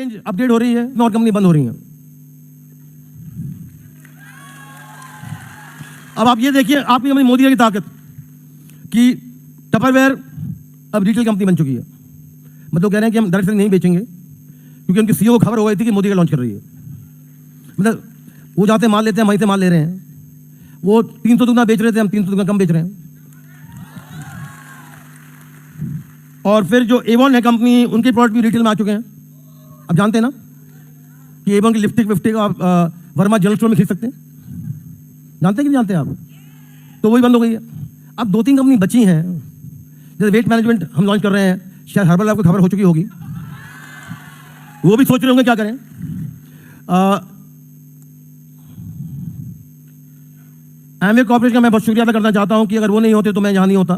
Range update हो रही है और कंपनी बंद हो रही है। अब आप ये देखिए आपकी कंपनी मोदी की ताकत कि टपरवेयर अब रिटेल कंपनी बन चुकी है। मतलब कह रहे हैं कि हम डायरेक्ट नहीं बेचेंगे क्योंकि उनके सीईओ को खबर हो गई थी कि मोदी का लॉन्च कर रही है। मतलब वो जाते माल लेते हैं, वहीं से माल ले रहे हैं। वो 300 दुगना बेच रहे थे, हम 300 दुगना कम बेच रहे हैं। और फिर जो एवॉन है कंपनी, उनके प्रोडक्ट भी रिटेल में आ चुके हैं। आप जानते हैं ना कि एवॉन की लिपस्टिक आप वर्मा जनरल स्टोर में खरीद सकते हैं। जानते हैं कि नहीं जानते आप? तो वही बंद हो गई है। अब 2-3 कंपनी बची हैं, जैसे वेट मैनेजमेंट हम लॉन्च कर रहे हैं, शायद हर्बल आपको खबर हो चुकी होगी। वो भी सोच रहे होंगे क्या करें। एमवे कॉर्पोरेशन का मैं बहुत शुक्रिया अदा करना चाहता हूं कि अगर वो नहीं होते तो मैं यहां नहीं होता।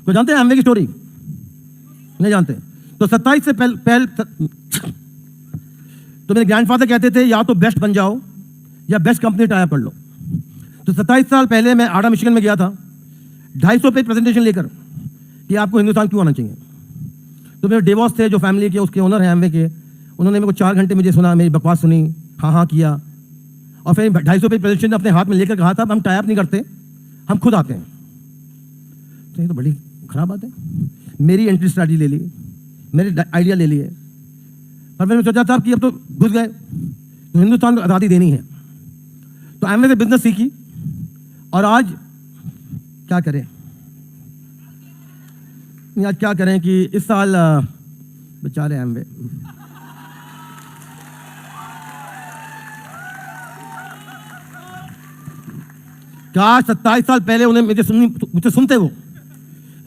तो जानते हैं एमवे की स्टोरी? नहीं जानते? तो 27 से पहले तो मेरे ग्रैंडफादर कहते थे या तो बेस्ट बन जाओ या बेस्ट कंपनी टाई अप कर लो। तो 27 साल पहले मैं आडा मिशिगन में गया था 250 पेज प्रेजेंटेशन लेकर कि आपको हिंदुस्तान क्यों आना चाहिए। तो मेरे डेवॉस थे जो फैमिली के उसके ओनर हैं एमवे के, उन्होंने मेरे को 4 घंटे मुझे सुना, मेरी बकवास सुनी, हाँ किया और फिर 250 पेज प्रेजेंटेशन अपने हाथ में लेकर कहा था हम टाई अप नहीं करते, हम खुद आते हैं। तो ये तो बड़ी खराब बात है। मेरी एंट्री स्ट्रैटेजी ले ली, मेरे आइडिया ले लिए, पर मैंने सोचा था कि अब तो घुस गए तो हिंदुस्तान को आज़ादी देनी है। तो एमवे से बिजनेस सीखी और आज क्या करें, आज क्या करें कि इस साल बेचारे एमवे काश 27 साल पहले उन्हें मुझे सुनते वो,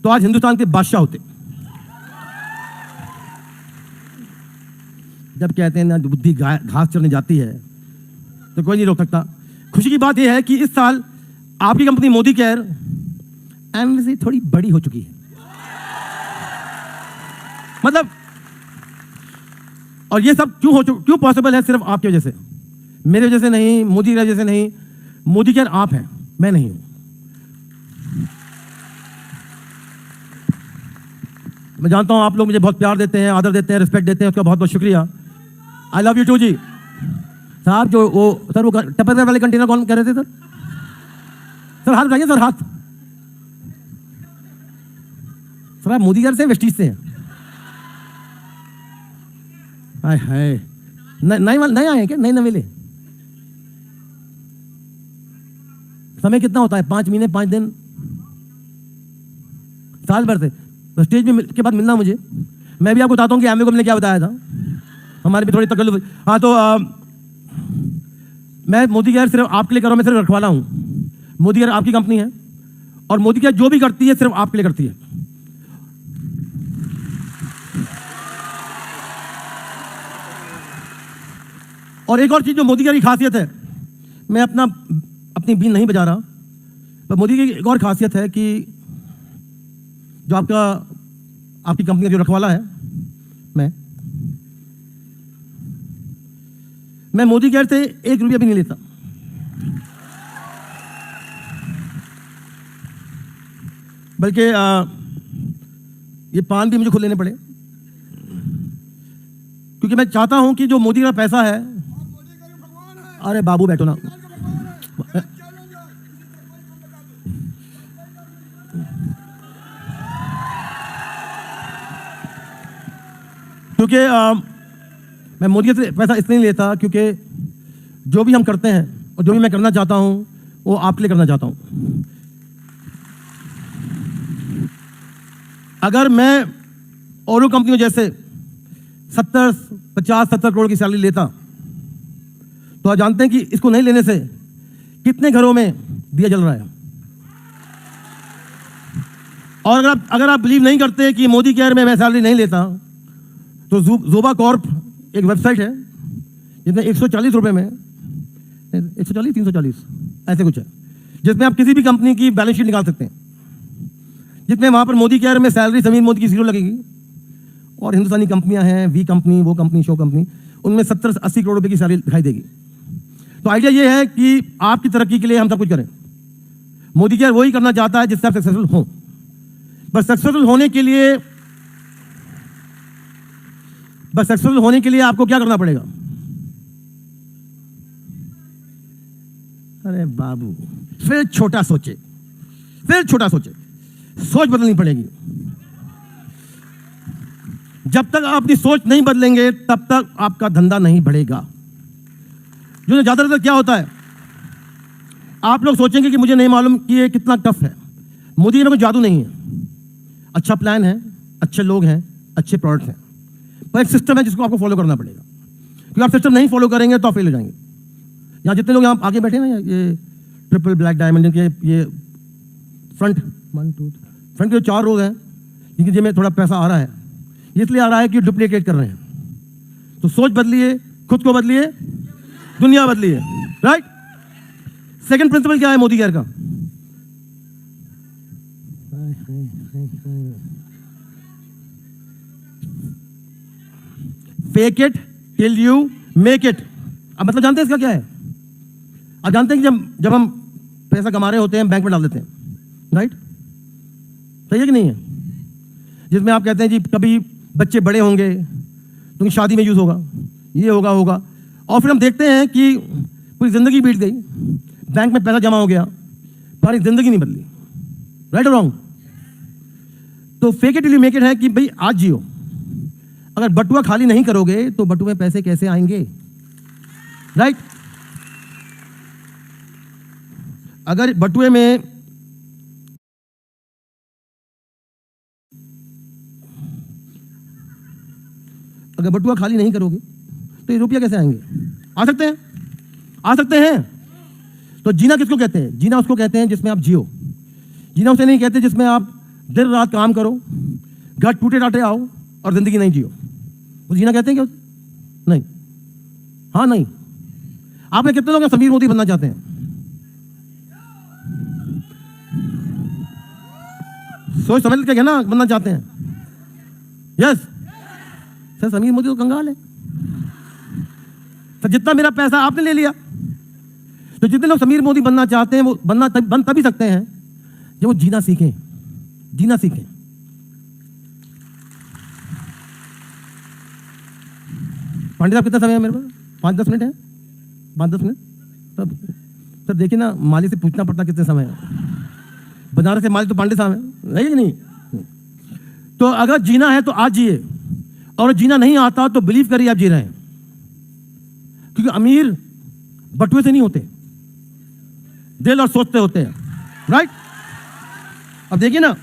तो आज हिंदुस्तान के बादशाह होते। जब कहते हैं ना बुद्धि घास चढ़ने जाती है तो कोई नहीं रोक सकता। खुशी की बात यह है कि इस साल आपकी कंपनी मोदी केयर एमवे से थोड़ी बड़ी हो चुकी है। मतलब और ये सब क्यों पॉसिबल है? सिर्फ आपकी वजह से, मेरे वजह से नहीं, मोदी की वजह से नहीं। मोदी केयर आप हैं, मैं नहीं हूं। मैं जानता हूं आप लोग मुझे बहुत प्यार देते हैं, आदर देते हैं, रिस्पेक्ट देते हैं, उसका बहुत बहुत शुक्रिया। आई लव यू टू जी। साहब जो वो टपरवेयर वाले कंटेनर कौन कह रहे थे सर? सर हाथ उठाइए सर, हाथ। सर आप मोदी केयर से वेस्टीज से हैं? हाय हाय, नए आए हैं क्या? नए नवेले? समय कितना होता है? 5 महीने, 5 दिन, साल भर से? तो स्टेज के बाद मिलना मुझे, मैं भी आपको बताता हूँ कि एमवे को मैंने क्या बताया था। हमारे भी थोड़ी तकलीफ। हाँ तो मैं मोदी केयर सिर्फ आपके लिए कर रहा हूँ, मैं सिर्फ रखवाला हूँ। मोदी केयर आपकी कंपनी है और मोदी केयर जो भी करती है सिर्फ आपके लिए करती है। और एक और चीज जो मोदी केयर की खासियत है, मैं अपनी बीन नहीं बजा रहा, पर मोदी की एक और खासियत है कि जो आपकी कंपनी का जो रखवाला है, मैं मोदी केयर से 1 रुपया भी नहीं लेता। बल्कि ये पान भी मुझे खुद लेने पड़े, क्योंकि मैं चाहता हूं कि जो मोदी का पैसा है, अरे बाबू बैठो ना, क्योंकि मैं मोदी से पैसा इसलिए नहीं लेता क्योंकि जो भी हम करते हैं और जो भी मैं करना चाहता हूं वो आपके लिए करना चाहता हूं। अगर मैं और कंपनियों जैसे 50-70 करोड़ की सैलरी लेता तो आप जानते हैं कि इसको नहीं लेने से कितने घरों में दिया जल रहा है। और अगर आप बिलीव नहीं करते कि मोदी केयर में मैं सैलरी नहीं लेता, तो जोबा कॉर्प एक वेबसाइट है जिसमें 140 रुपए में 140 340 ऐसे कुछ है, जिसमें आप किसी भी कंपनी की बैलेंस शीट निकाल सकते हैं, जिसमें वहां पर मोदी केयर में सैलरी समीर मोदी की 0 लगेगी और हिंदुस्तानी कंपनियां हैं, वी कंपनी, वो कंपनी, शो कंपनी, उनमें 70-80 करोड़ रुपए की सैलरी दिखाई देगी। तो आइडिया ये है कि आपकी तरक्की के लिए हम सब कुछ करें। मोदी केयर वही करना चाहता है जिससे आप सक्सेसफुल हो। बस सक्सेसफुल होने के लिए बस सक्सेसफुल होने के लिए आपको क्या करना पड़ेगा? अरे बाबू, फिर छोटा सोचे, फिर छोटा सोचे, सोच बदलनी पड़ेगी। जब तक आप अपनी सोच नहीं बदलेंगे तब तक आपका धंधा नहीं बढ़ेगा। जो ज्यादातर क्या होता है, आप लोग सोचेंगे कि मुझे नहीं मालूम कि ये कितना टफ है। मोदी जी में कोई जादू नहीं है, अच्छा प्लान है, अच्छे लोग हैं, अच्छे प्रोडक्ट्स हैं, पर एक सिस्टम है जिसको आपको फॉलो करना पड़ेगा। क्योंकि आप सिस्टम नहीं फॉलो करेंगे तो आप फेल हो जाएंगे। यहाँ जितने लोग यहाँ आगे बैठे ना, ये ट्रिपल ब्लैक डायमंड के ये फ्रंट 1 2 फ्रंट के 4 रोग हैं, जिनके जिनमें थोड़ा पैसा आ रहा है, इसलिए आ रहा है कि डुप्लीकेट कर रहे हैं। तो सोच बदलिए, खुद को बदलिए, दुनिया बदलिए। राइट? सेकंड प्रिंसिपल क्या है मोदी केयर का? Fake it till you make it. अब मतलब जानते हैं इसका क्या है? अब जानते हैं कि जब हम पैसा कमा रहे होते हैं बैंक में डाल देते हैं, राइट? सही है कि नहीं है? जिसमें आप कहते हैं जी कभी बच्चे बड़े होंगे तो उनकी शादी में यूज होगा, ये होगा, और फिर हम देखते हैं कि पूरी जिंदगी बीत गई, बैंक में पैसा जमा हो गया, पर जिंदगी नहीं बदली। राइट और रॉन्ग? तो fake it till you make it है कि भाई आज जियो, अगर बटुआ खाली नहीं करोगे तो बटुए में पैसे कैसे आएंगे? राइट? अगर बटुए में अगर बटुआ खाली नहीं करोगे तो ये रुपया कैसे आएंगे? आ सकते हैं? आ सकते हैं। तो जीना किसको कहते हैं? जीना उसको कहते हैं जिसमें आप जियो। जीना उसे नहीं कहते जिसमें आप दिन रात काम करो, घर टूटे टाटे आओ और जिंदगी नहीं जियो। वो जीना कहते हैं क्या? नहीं। हाँ नहीं। आपने कितने लोग समीर मोदी बनना चाहते हैं? सोच समझ के ना बनना चाहते हैं? यस सर, समीर मोदी तो कंगाल है सर, जितना मेरा पैसा आपने ले लिया। तो जितने लोग समीर मोदी बनना चाहते हैं वो बन तभी सकते हैं जब वो जीना सीखें, जीना सीखें। पांडे साहब कितना समय है मेरे पास? 5-10 मिनट है? 5-10 मिनट? सर देखिए ना, माली से पूछना पड़ता कितने समय है। बनारस से माली तो पांडे साहब है कि नहीं? तो अगर जीना है तो आज जिए, और जीना नहीं आता तो बिलीव करिए आप जी रहे हैं। क्योंकि अमीर बटुए से नहीं होते, दिल और सोचते होते हैं। राइट? अब देखिए ना,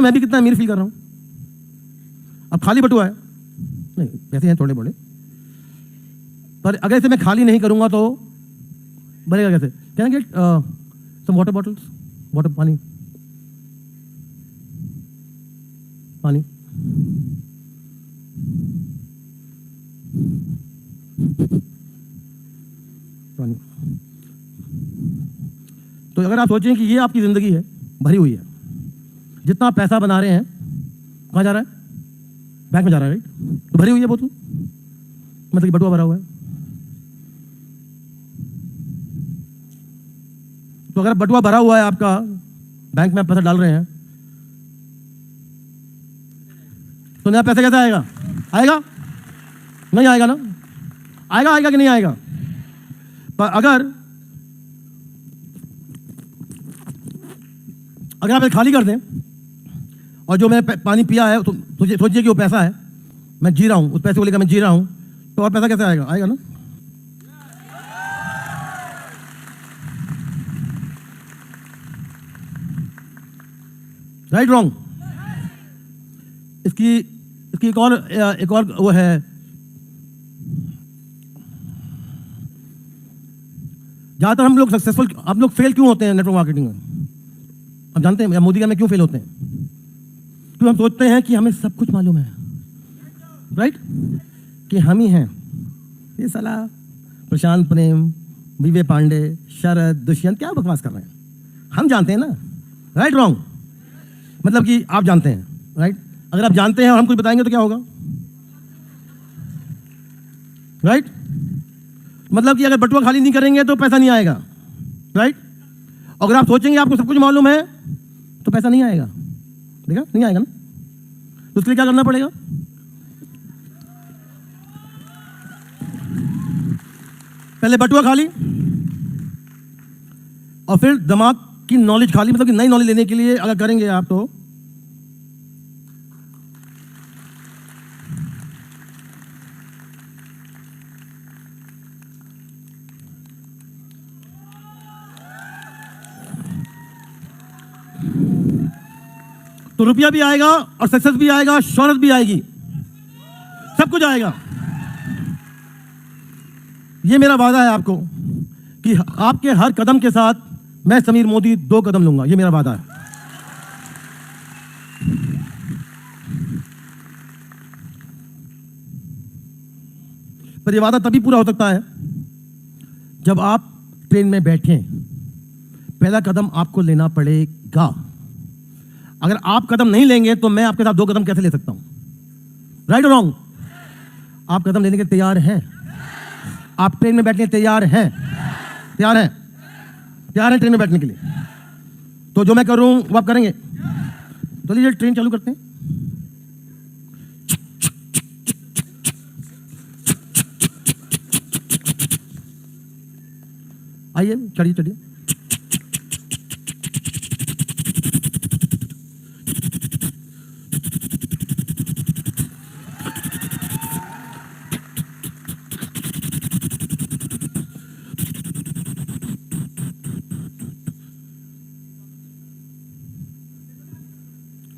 मैं भी कितना अमीर फील कर रहा हूं। अब खाली बटुआ है, नहीं पैसे हैं थोड़े बड़े, पर अगर इसे मैं खाली नहीं करूंगा तो बनेगा कैसे? Can I get some water bottles? Water, पानी पानी। पानी। तो अगर आप सोचें कि ये आपकी जिंदगी है, भरी हुई है, जितना आप पैसा बना रहे हैं कहाँ जा रहा है? बैंक में जा रहा है। राइट? तो भरी हुई है बोतल, मतलब कि बटुआ भरा हुआ है। तो अगर बटुआ भरा हुआ है आपका, बैंक में आप पैसा डाल रहे हैं, तो नया पैसा कैसे आएगा? आएगा? नहीं आएगा ना? आएगा कि नहीं आएगा? पर अगर आप खाली कर दें और जो मैंने पानी पिया है तो सोचिए कि वो पैसा है, मैं जी रहा हूं, उस पैसे को लेकर मैं जी रहा हूं, तो और पैसा कैसे आएगा? आएगा ना? Right wrong? इसकी एक और वो है, ज्यादातर हम लोग सक्सेसफुल, हम लोग फेल क्यों होते हैं नेटवर्क मार्केटिंग में? हम जानते हैं मोदी में क्यों फेल होते हैं? क्यों हम सोचते हैं कि हमें सब कुछ मालूम है। राइट? कि हम ही हैं। ये साला प्रशांत प्रेम, विवे पांडे, शरद, दुष्यंत क्या बकवास कर रहे हैं? हम जानते हैं ना। Right wrong? मतलब कि आप जानते हैं। राइट? अगर आप जानते हैं और हम कुछ बताएंगे तो क्या होगा? राइट? मतलब कि अगर बटुआ खाली नहीं करेंगे तो पैसा नहीं आएगा। राइट? अगर आप सोचेंगे आपको सब कुछ मालूम है तो पैसा नहीं आएगा। देखा? नहीं आएगा ना? तो उसके लिए क्या करना पड़ेगा? पहले बटुआ खा ली और फिर दिमाग की नॉलेज खा ली, मतलब कि नई नॉलेज लेने के लिए अगर करेंगे आप तो रुपया भी आएगा और सक्सेस भी आएगा, शोहरत भी आएगी, सब कुछ आएगा। ये मेरा वादा है आपको कि आपके हर कदम के साथ मैं समीर मोदी 2 कदम लूंगा, ये मेरा वादा है। पर ये वादा तभी पूरा हो सकता है जब आप ट्रेन में बैठें। पहला कदम आपको लेना पड़ेगा। अगर आप कदम नहीं लेंगे तो मैं आपके साथ 2 कदम कैसे ले सकता हूं? राइट और रॉन्ग? आप कदम लेने के तैयार हैं? आप ट्रेन में बैठने तैयार हैं? तैयार हैं? तैयार हैं ट्रेन में बैठने के लिए? तो जो मैं कर रहा हूं वो आप करेंगे? तो लीजिए ट्रेन चालू करते हैं। आइए, चढ़िए चढ़िए।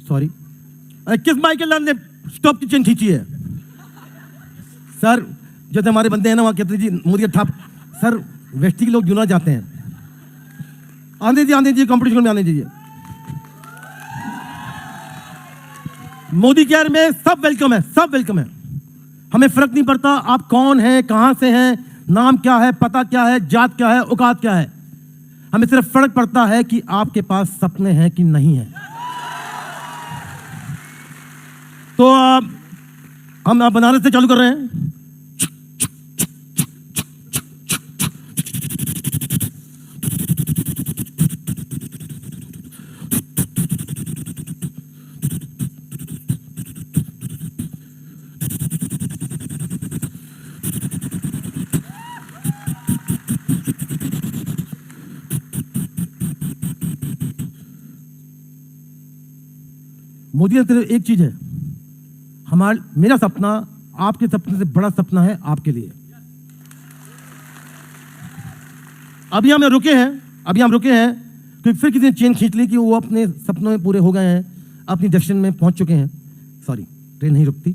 सॉरी, किस माइकल ने स्टॉप की चेन खींची है? सर, जैसे हमारे बंदे हैं ना, वहां कहते जी मोदी ठाप। सर, वेस्टी के लोग जुना जाते हैं। आने दीजिए कंपटीशन में आने दीजिए। मोदी केयर में सब वेलकम है, सब वेलकम है। हमें फर्क नहीं पड़ता आप कौन हैं, कहां से हैं, नाम क्या है, पता क्या है, जात क्या है, औकात क्या है। हमें सिर्फ फर्क पड़ता है कि आपके पास सपने हैं कि नहीं है। तो हम बनारस से चालू कर रहे हैं। मोदी सिर्फ एक चीज है, मेरा सपना आपके सपने से बड़ा सपना है आपके लिए। अभी हम रुके हैं तो फिर किसी ने चेन खींच ली कि वो अपने सपनों में पूरे हो गए हैं, अपनी डेस्टिनेशन में पहुंच चुके हैं। सॉरी, ट्रेन नहीं रुकती।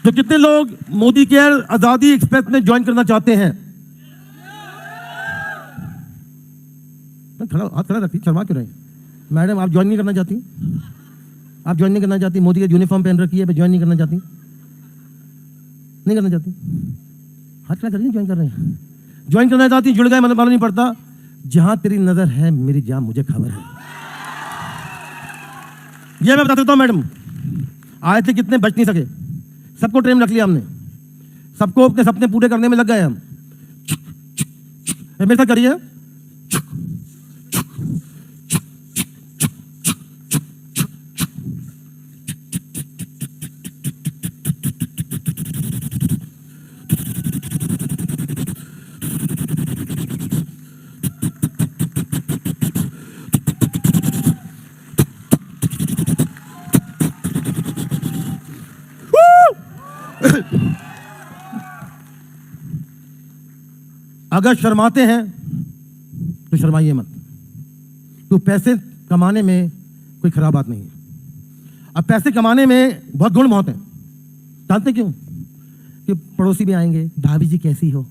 तो कितने लोग मोदी केयर आजादी एक्सप्रेस में ज्वाइन करना चाहते हैं? हाथ खड़ा रखती, शर्मा क्यों रहे? मैडम, आप ज्वाइन नहीं करना चाहती? आप ज्वाइन नहीं करना चाहती? मोदी के यूनिफॉर्म पहन रखी है, ज्वाइन नहीं करना चाहती? नहीं करना चाहती? हाथ खड़ा करिए, ज्वाइन कर रहे हैं। ज्वाइन करना चाहती, जुड़ गए, मतलब मालूम नहीं पड़ता। जहां तेरी नजर है मेरी जान, मुझे खबर है। यह मैं बता देता हूं मैडम, आए थे कितने, बच नहीं सके। सबको ट्रेन रख लिया हमने, सबको अपने सपने पूरे करने में लग गए हम। मेरे साथ करिए। अगर शर्माते हैं तो शर्माइए मत। तो पैसे कमाने में कोई खराब बात नहीं है। अब पैसे कमाने में बहुत गुण बहुत हैं। जानते क्यों? कि पड़ोसी भी आएंगे, भाभी जी कैसी हो,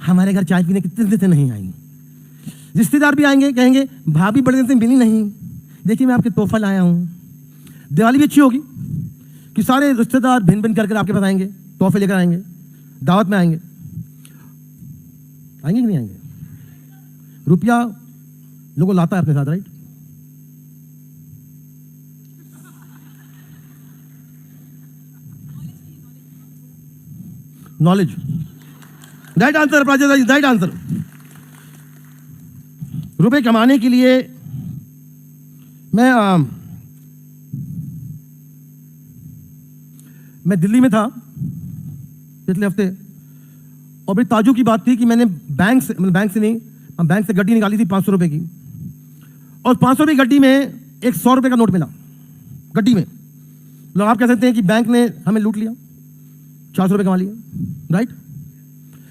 हमारे घर चाय पीने कितने दिन से नहीं आई। रिश्तेदार भी आएंगे, कहेंगे भाभी बड़े दिन से मिली नहीं, देखिए मैं आपके तोहफा लाया हूँ। दिवाली भी अच्छी होगी, कि सारे रिश्तेदार भिन्न भिन्न करके आपके पास आएंगे, तोहफे लेकर आएंगे, दावत में आएंगे कि नहीं आएंगे? रुपया लोगों लाता है अपने साथ, right? Knowledge, right answer, right answer. रुपए कमाने के लिए मैं दिल्ली में था पिछले हफ्ते, और बड़ी ताजुब की बात थी कि मैंने बैंक से गड्डी निकाली थी 500 रुपए की, और 500 रुपये की गड्डी में एक 100 रुपये का नोट मिला गड्डी में। लोग आप कह सकते हैं कि बैंक ने हमें लूट लिया, 400 रुपये कमा लिए, राइट?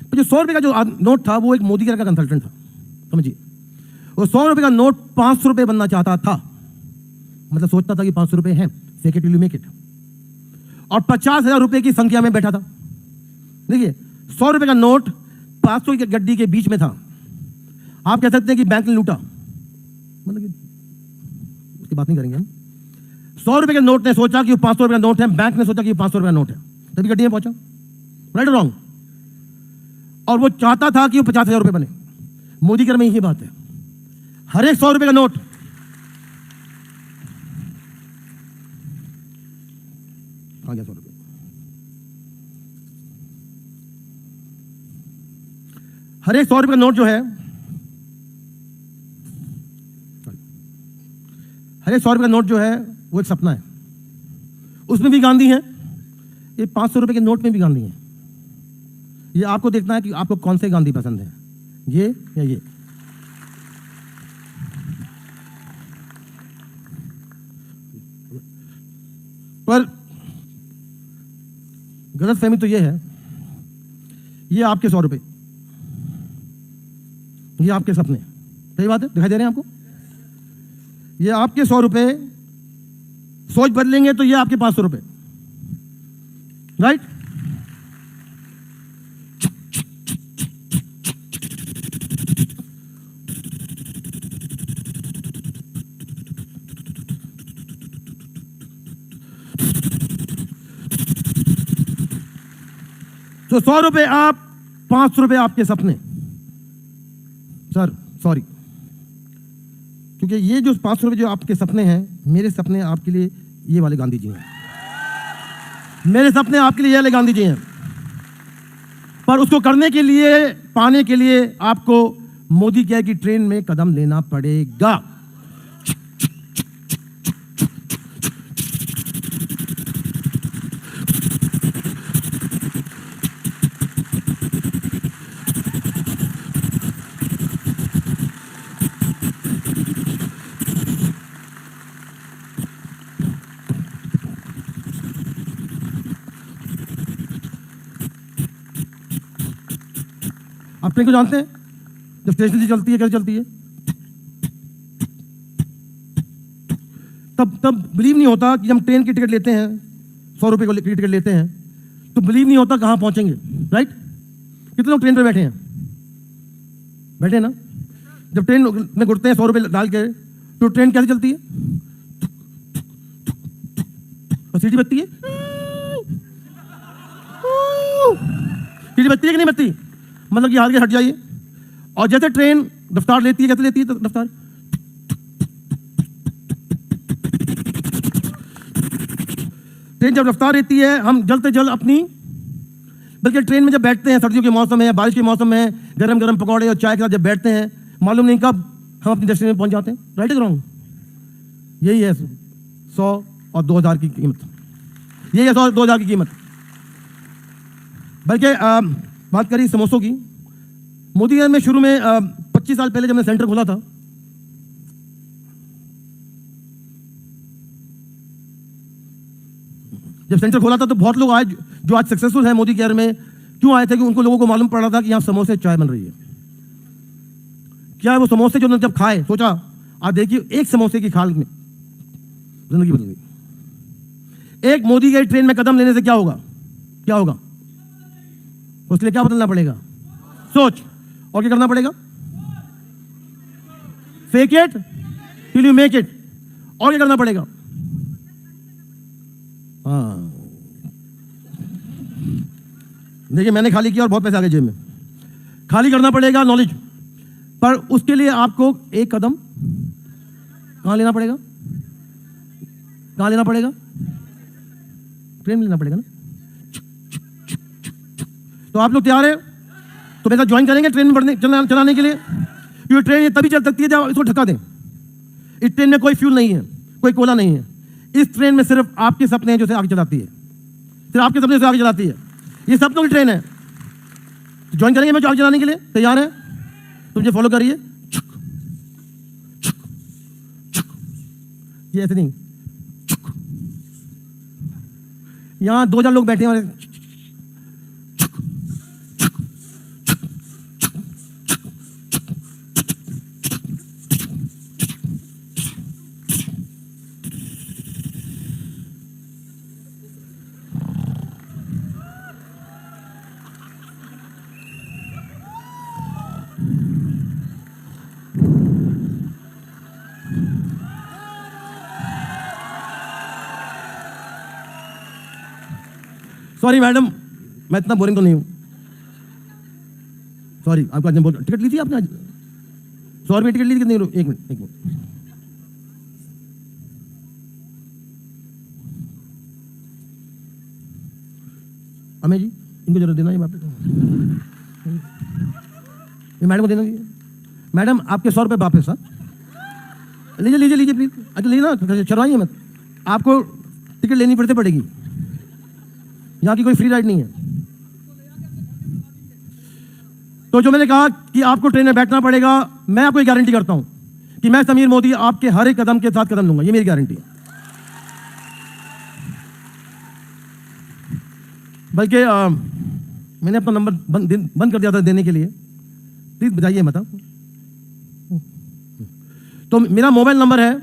तो जो 100 रुपये का जो नोट था वो एक मोदी का कंसल्टेंट था, समझिए। वो 100 रुपये का नोट 500 रुपये बनना चाहता था, मतलब सोचता था कि 500 रुपये हैं, fake it till you make it, और 50,000 रुपये की संख्या में बैठा था। देखिए, 100 रुपये का नोट 500 की गड्डी के बीच में था। आप कह सकते हैं कि बैंक ने लूटा, मतलब कि उसकी बात नहीं करेंगे हम। 100 रुपये के नोट ने सोचा कि वो 500 रुपये का नोट है, बैंक ने सोचा कि 500 रुपये का नोट है, तभी गड्डी में पहुंचा, राइट और रॉन्ग? और वो चाहता था कि वो 50,000 रुपये बने। मोदी कर में यही बात है, हर एक 100 रुपये का नोट आ गया, 100 रुपये। हर एक 100 रुपये का नोट जो है, हर एक 100 रुपये का नोट जो है वो एक सपना है। उसमें भी गांधी है, ये 500 रुपये के नोट में भी गांधी है। ये आपको देखना है कि आपको कौन से गांधी पसंद है, ये या ये। पर गलतफहमी तो ये है, ये आपके 100 रुपये, ये आपके सपने, सही बात है, दिखाई दे रहे हैं आपको? ये आपके 100 रुपये, सोच बदलेंगे तो ये आपके 500 रुपये, राइट? तो 100 रुपये आप, 500 रुपये आपके सपने। सर सॉरी, क्योंकि ये जो 500 रुपये जो आपके सपने हैं, मेरे सपने आपके लिए ये वाले गांधी जी हैं, मेरे सपने आपके लिए ये वाले गांधी जी हैं। पर उसको करने के लिए, पाने के लिए आपको मोदी केयर की ट्रेन में कदम लेना पड़ेगा। आप ट्रेन को जानते हैं, जब स्टेशन से चलती है कैसे चलती है, तब बिलीव नहीं होता कि हम ट्रेन की टिकट लेते हैं, 100 रुपये की टिकट लेते हैं, तो बिलीव नहीं होता कहाँ पहुंचेंगे, राइट? कितने लोग ट्रेन पे बैठे हैं? बैठे हैं ना? जब ट्रेन में घुटते हैं 100 रुपये डाल के, तो ट्रेन कैसे चलती है? और सीटी बजती है, सीटी बजती है कि नहीं बजती? मतलब कि हाथ के हट जाइए। और जैसे ट्रेन रफ्तार लेती है, कैसे लेती है तो रफ्तार? ट्रेन जब रफ्तार लेती है, हम जल्द से जल्द अपनी, बल्कि ट्रेन में जब बैठते हैं सर्दियों के मौसम में या बारिश के मौसम में, गरम गरम पकौड़े और चाय के साथ जब बैठते हैं, मालूम नहीं कब हम अपनी डेस्टिनेशन में पहुंच जाते हैं, राइट रॉन्ग? यही है 100 और 2000 की कीमत, यही है 100 और 2000 की कीमत। बल्कि बात करी समोसों की, मोदी में शुरू में 25 साल पहले जब मैं सेंटर खोला था, तो बहुत लोग आए जो आज सक्सेसफुल है मोदी केयर में। क्यों आए थे? कि उनको लोगों को मालूम पड़ रहा था कि यहाँ समोसे चाय बन रही है। क्या है वो समोसे जो उन्होंने जब खाए, सोचा आज देखिए एक समोसे की खाल में जिंदगी बदल गई। एक मोदी केयर ट्रेन में कदम लेने से क्या होगा? क्या होगा? उसके लिए क्या बदलना पड़ेगा? सोच। और क्या करना पड़ेगा? Fake it till you make it. और क्या करना पड़ेगा? हाँ, देखिए मैंने खाली किया और बहुत पैसे आ गए जेब में। खाली करना पड़ेगा नॉलेज, पर उसके लिए आपको एक कदम कहाँ लेना पड़ेगा? कहाँ लेना पड़ेगा? ट्रेन में लेना पड़ेगा ना। तो आप लोग तैयार हैं? तो मेरे साथ ज्वाइन करेंगे ट्रेन में चलाने के लिए? क्योंकि ट्रेन ये तभी चल सकती है जब इसको ढका दें। इस ट्रेन में कोई फ्यूल नहीं है, कोई कोयला नहीं है। इस ट्रेन में सिर्फ आपके सपने हैं जो से आगे चलाती है, सिर्फ आपके सपने से आगे चलाती है। ये सपनों की ट्रेन है। तो ज्वाइन करेंगे मैं आगे चलाने के लिए? तैयार है? तो मुझे फॉलो करिए। ये ऐसे नहीं, यहां 2000 लोग बैठे हैं। सॉरी मैडम, मैं इतना बोरिंग तो नहीं हूं। सॉरी, आपका टिकट ली थी आपने आज? 100 रुपये टिकट ली थी कितनी? एक मिनट, एक मिनट। अमे जी, इनको जरूर देना ये वापस। ये मैडम को देना चाहिए। मैडम आपके 100 रुपये वापस। हाँ, लीजिए लीजिए लीजिए प्लीज। अच्छा लीजिए ना, चलवाइए मत। आपको टिकट लेनी पड़ेगी। यहाँ की कोई फ्री राइड नहीं है। तो जो मैंने कहा कि आपको ट्रेन में बैठना पड़ेगा, मैं आपको गारंटी करता हूं कि मैं समीर मोदी आपके हर एक कदम के साथ कदम लूंगा। ये मेरी गारंटी है। बल्कि मैंने अपना नंबर बंद कर दिया था देने के लिए। प्लीज बताइए मत। तो मेरा मोबाइल नंबर है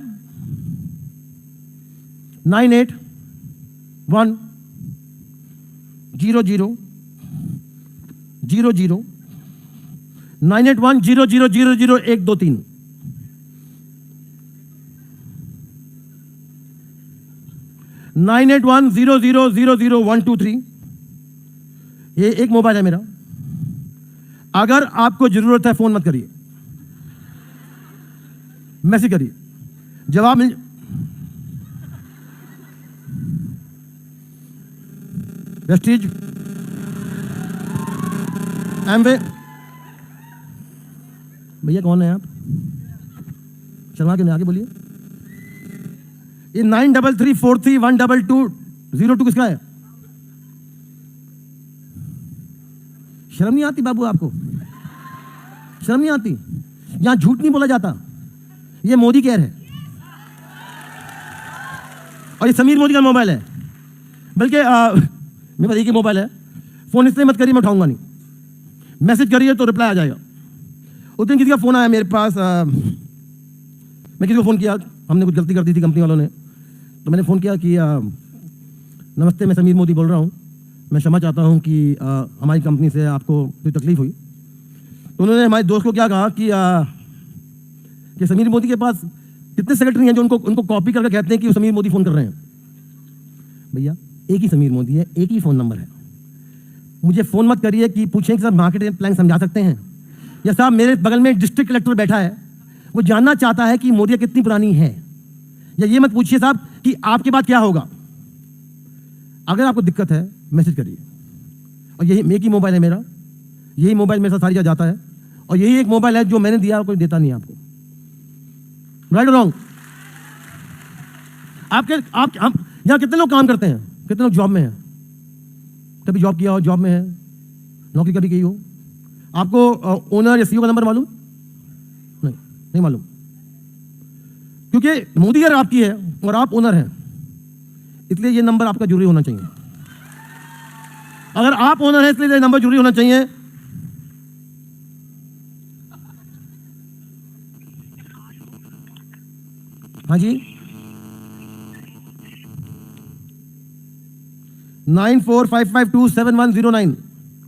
981000000123 9810000123। ये एक मोबाइल है मेरा। अगर आपको जरूरत है फोन मत करिए, मैसेज करिए, जवाब मिल। Vestige, Amway. भैया कौन है आप? शर्मा के आगे बोलिए। ये 9334312202 किसका है? शर्म नहीं आती बाबू आपको? शर्म नहीं आती? यहां झूठ नहीं बोला जाता। ये मोदी केयर है और ये समीर मोदी का मोबाइल है। बल्कि मेरे पास एक ही मोबाइल है। फोन इसलिए मत करिए, मैं उठाऊंगा नहीं। मैसेज करिए तो रिप्लाई आ जाएगा। उस दिन किसी का फोन आया मेरे पास। मैं किसी को फ़ोन किया, हमने कुछ गलती कर दी थी कंपनी वालों ने। तो मैंने फ़ोन किया कि नमस्ते, मैं समीर मोदी बोल रहा हूँ, मैं क्षमा चाहता हूँ कि हमारी कंपनी से आपको कोई तकलीफ हुई। तो उन्होंने हमारे दोस्त को क्या कहा कि समीर मोदी के पास कितने सेक्रेटरी हैं जो उनको कॉपी करके कहते हैं कि वो समीर मोदी फ़ोन कर रहे हैं। भैया एक ही समीर मोदी है, एक ही फ़ोन नंबर है। मुझे फ़ोन मत करिए कि पूछें कि साहब मार्केटिंग प्लान समझा सकते हैं, या साहब मेरे बगल में डिस्ट्रिक्ट कलेक्टर बैठा है, वो जानना चाहता है कि मोदी कितनी पुरानी है। या ये मत पूछिए साहब कि आपके बाद क्या होगा। अगर आपको दिक्कत है मैसेज करिए। और यही एक ही मोबाइल है मेरा, यही मोबाइल मेरे साथ सारी जगह जाता है, और यही एक मोबाइल है जो मैंने दिया कोई देता नहीं आपको। राइट और रॉन्ग? आप यहाँ कितने लोग काम करते हैं? कितने लोग जॉब में हैं? कभी जॉब किया हो, जॉब में है, नौकरी कभी की हो? आपको ओनर या सीईओ का नंबर मालूम? नहीं मालूम, क्योंकि मोदी अगर आपकी है और आप ओनर हैं, इसलिए ये नंबर आपका जरूरी होना चाहिए। अगर आप ओनर हैं इसलिए ये नंबर जरूरी होना चाहिए। हाँ जी, 9455271009।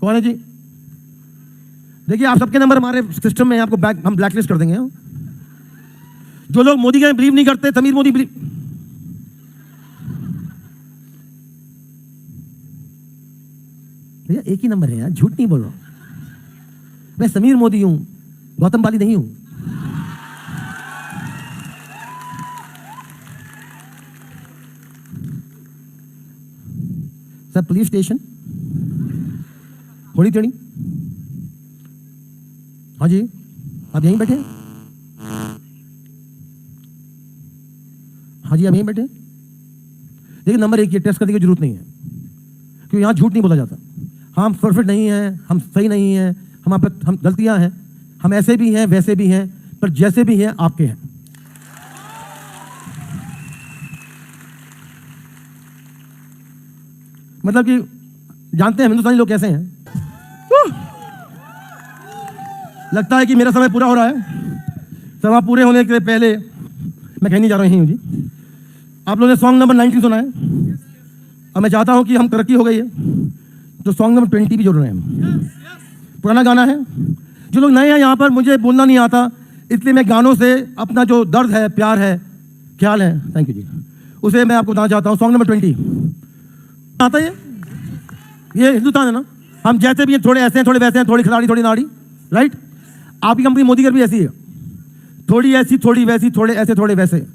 कौन है जी? देखिए आप सबके नंबर हमारे सिस्टम में हैं, आपको हम ब्लैकलिस्ट कर देंगे। जो लोग मोदी के बिलीव नहीं करते, समीर मोदी बिलीव। भैया एक ही नंबर है यार, झूठ नहीं बोल रहा हूं। मैं समीर मोदी हूं, गौतम बाली नहीं हूं। सर पुलिस स्टेशन होली टेढ़ी। हाँ जी, आप यहीं बैठे हैं? हाँ जी, आप यहीं बैठे हैं। देखिए नंबर एक, ये टेस्ट करने की जरूरत नहीं है, क्योंकि यहाँ झूठ नहीं बोला जाता। हम परफेक्ट नहीं हैं, हम सही नहीं हैं, हम गलतियां हैं, हम ऐसे भी हैं वैसे भी हैं, पर जैसे भी हैं आपके हैं। मतलब कि जानते हैं हिंदुस्तानी लोग कैसे हैं। लगता है कि मेरा समय पूरा हो रहा है। समय पूरे होने के पहले मैं कहने जा रहा हूँ जी, आप लोगों ने सॉन्ग नंबर 19 सुना है, और मैं चाहता हूं कि हम तरक्की हो गई है तो सॉन्ग नंबर 20 भी जोड़ रहे हैं। पुराना गाना है, जो लोग नए हैं यहाँ पर, मुझे बोलना नहीं आता, इसलिए मैं गानों से अपना जो दर्द है, प्यार है, ख्याल है, थैंक यू जी, उसे मैं आपको बताना चाहता हूँ। सॉन्ग नंबर 20 आता है। ये हिंदुस्तान है ना, हम जैसे भी हैं, थोड़े ऐसे हैं, थोड़े वैसे हैं, थोड़ी खिलाड़ी थोड़ी नाड़ी, राइट। आपकी कंपनी मोदी की भी ऐसी है, थोड़ी ऐसी थोड़ी वैसी, थोड़े ऐसे थोड़े वैसे,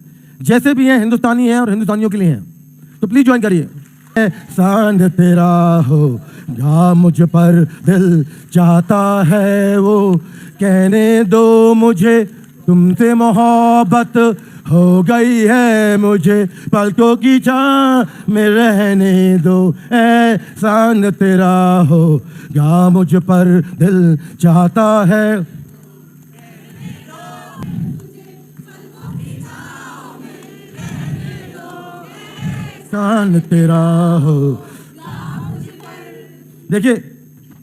जैसे भी हैं हिंदुस्तानी हैं और हिंदुस्तानियों के लिए हैं। तो प्लीज ज्वाइन करिए। एहसान तेरा हो या मुझ पर दिल चाहता है वो, कहने दो मुझे तुमसे मोहब्बत हो गई है, मुझे पलकों की छां में रहने दो। एहसान तेरा हो या मुझ पर दिल चाहता है। एहसान तेरा हो। देखिए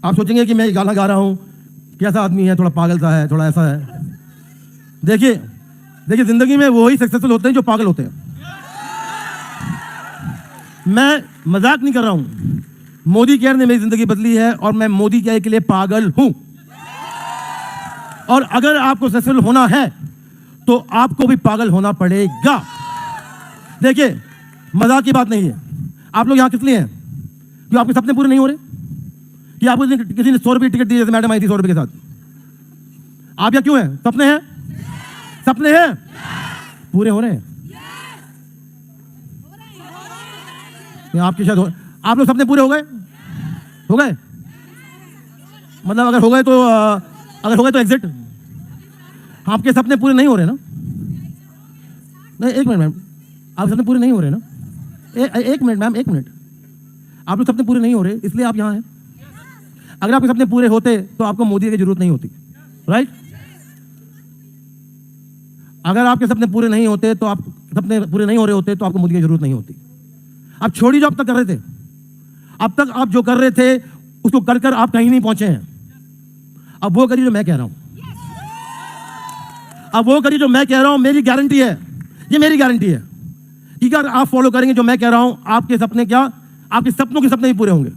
आप सोचेंगे कि मैं ये गाना गा रहा हूं, कैसा आदमी है, थोड़ा पागल सा है, थोड़ा ऐसा है। देखिए देखिए जिंदगी में वो ही सक्सेसफुल होते हैं जो पागल होते हैं। मैं मजाक नहीं कर रहा हूं, मोदी केयर ने मेरी जिंदगी बदली है और मैं मोदी केयर के लिए पागल हूं। और अगर आपको सक्सेसफुल होना है तो आपको भी पागल होना पड़ेगा। देखिए मजाक की बात नहीं है। आप लोग यहां किस लिए हैं? क्यों आपके सपने पूरे नहीं हो रहे? कि आपको किसी ने 100 रुपये टिकट दी, जैसे मैडम आई थी 100 रुपये के साथ? आप यहाँ क्यों हैं? सपने हैं, सपने हैं, पूरे हो रहे हैं। आपके शायद आप लोग सपने पूरे हो गए, हो गए मतलब अगर हो गए तो एग्जिट। आपके सपने पूरे नहीं हो रहे ना? नहीं, एक मिनट मैम, आप सपने पूरे नहीं हो रहे ना? एक मिनट मैम, एक मिनट, आप लोग सपने पूरे नहीं हो रहे इसलिए आप यहाँ हैं। अगर आपके सपने पूरे होते तो आपको मोदी की जरूरत नहीं होती, राइट। अगर आपके सपने पूरे नहीं होते तो आप सपने पूरे नहीं हो रहे होते तो आपको मोदी की जरूरत नहीं होती। आप छोड़िए जो अब तक कर रहे थे, अब तक आप जो कर रहे थे उसको कर कर आप कहीं नहीं पहुंचे हैं। अब वो करिए जो मैं कह रहा हूं, अब वो करिए जो मैं कह रहा हूं। मेरी गारंटी है, ये मेरी गारंटी है कि अगर आप फॉलो करेंगे जो मैं कह रहा हूं, आपके सपने क्या, आपके सपनों के सपने भी पूरे होंगे।